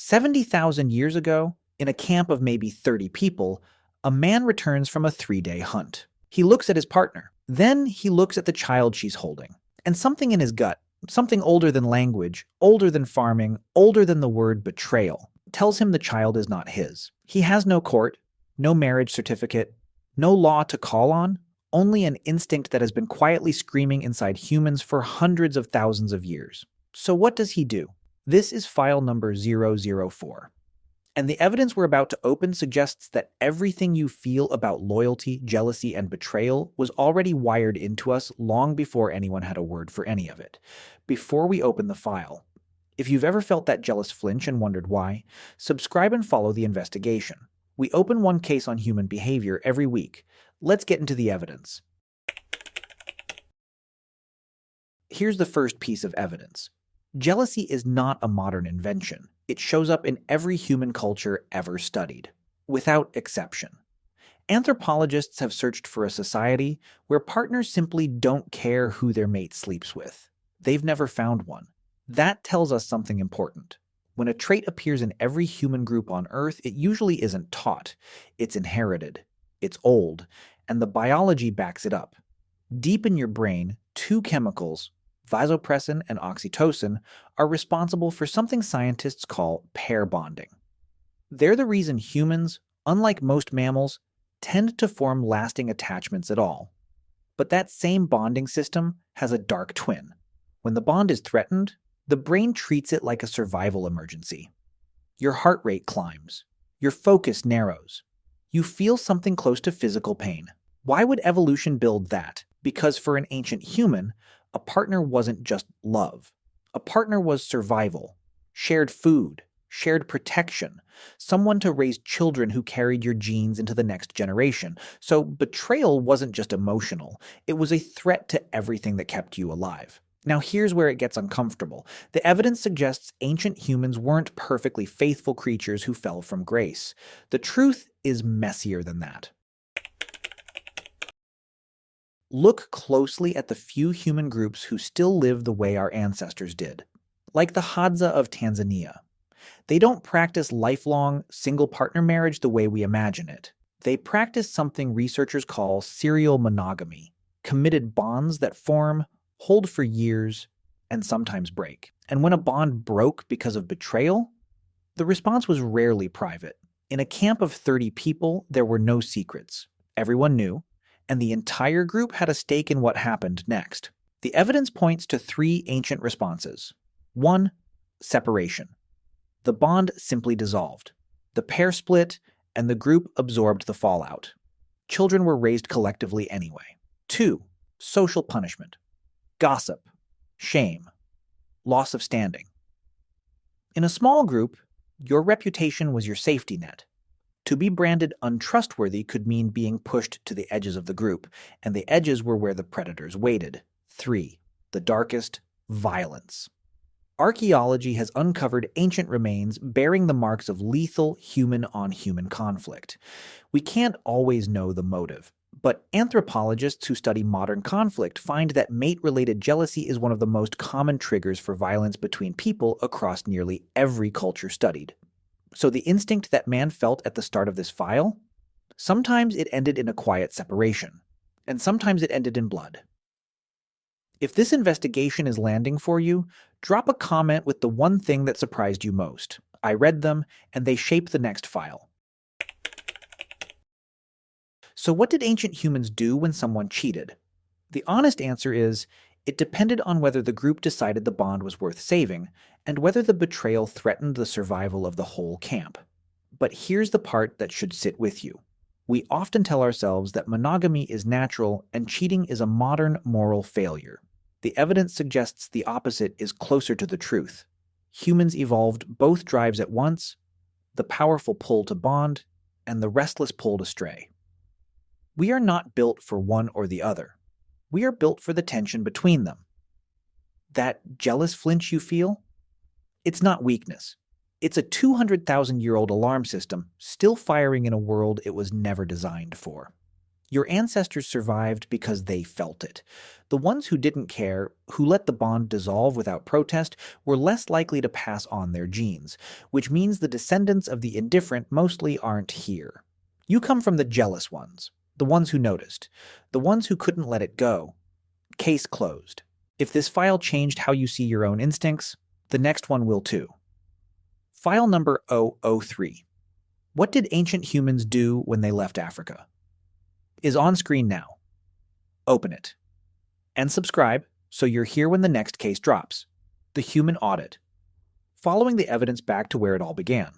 70,000 years ago, in a camp of maybe 30 people, a man returns from a 3-day hunt. He looks at his partner. Then he looks at the child she's holding. And something in his gut, something older than language, older than farming, older than the word betrayal, tells him the child is not his. He has no court, no marriage certificate, no law to call on, only an instinct that has been quietly screaming inside humans for hundreds of thousands of years. So what does he do? This is file number 004. And the evidence we're about to open suggests that everything you feel about loyalty, jealousy, and betrayal was already wired into us long before anyone had a word for any of it. Before we open the file, if you've ever felt that jealous flinch and wondered why, subscribe and follow the investigation. We open one case on human behavior every week. Let's get into the evidence. Here's the first piece of evidence. Jealousy is not a modern invention. It shows up in every human culture ever studied, without exception. Anthropologists have searched for a society where partners simply don't care who their mate sleeps with. They've never found one. That tells us something important. When a trait appears in every human group on Earth, it usually isn't taught. It's inherited. It's old, and the biology backs it up. Deep in your brain, two chemicals, vasopressin and oxytocin, are responsible for something scientists call pair bonding. They're the reason humans, unlike most mammals, tend to form lasting attachments at all. But that same bonding system has a dark twin. When the bond is threatened, the brain treats it like a survival emergency. Your heart rate climbs. Your focus narrows. You feel something close to physical pain. Why would evolution build that? Because for an ancient human, a partner wasn't just love. A partner was survival, shared food, shared protection, someone to raise children who carried your genes into the next generation. So betrayal wasn't just emotional. It was a threat to everything that kept you alive. Now here's where it gets uncomfortable. The evidence suggests ancient humans weren't perfectly faithful creatures who fell from grace. The truth is messier than that. Look closely at the few human groups who still live the way our ancestors did, like the Hadza of Tanzania. They don't practice lifelong, single-partner marriage the way we imagine it. They practice something researchers call serial monogamy, committed bonds that form, hold for years, and sometimes break. And when a bond broke because of betrayal, the response was rarely private. In a camp of 30 people, there were no secrets. Everyone knew, and the entire group had a stake in what happened next. The evidence points to 3 ancient responses. 1. Separation. The bond simply dissolved. The pair split, and the group absorbed the fallout. Children were raised collectively anyway. 2. Social punishment. Gossip, shame, loss of standing. In a small group, your reputation was your safety net. To be branded untrustworthy could mean being pushed to the edges of the group, and the edges were where the predators waited. 3. The darkest, violence. Archaeology has uncovered ancient remains bearing the marks of lethal human-on-human conflict. We can't always know the motive, but anthropologists who study modern conflict find that mate-related jealousy is one of the most common triggers for violence between people across nearly every culture studied. So the instinct that man felt at the start of this file? Sometimes it ended in a quiet separation, and sometimes it ended in blood. If this investigation is landing for you, drop a comment with the one thing that surprised you most. I read them, and they shape the next file. So what did ancient humans do when someone cheated? The honest answer is, it depended on whether the group decided the bond was worth saving, and whether the betrayal threatened the survival of the whole camp. But here's the part that should sit with you. We often tell ourselves that monogamy is natural and cheating is a modern moral failure. The evidence suggests the opposite is closer to the truth. Humans evolved both drives at once, the powerful pull to bond, and the restless pull to stray. We are not built for one or the other. We are built for the tension between them. That jealous flinch you feel? It's not weakness. It's a 200,000-year-old alarm system still firing in a world it was never designed for. Your ancestors survived because they felt it. The ones who didn't care, who let the bond dissolve without protest, were less likely to pass on their genes, which means the descendants of the indifferent mostly aren't here. You come from the jealous ones, the ones who noticed, the ones who couldn't let it go. Case closed. If this file changed how you see your own instincts, the next one will too. File number 003. What did ancient humans do when they left Africa? Is on screen now. Open it. And subscribe so you're here when the next case drops. The Human Audit. Following the evidence back to where it all began.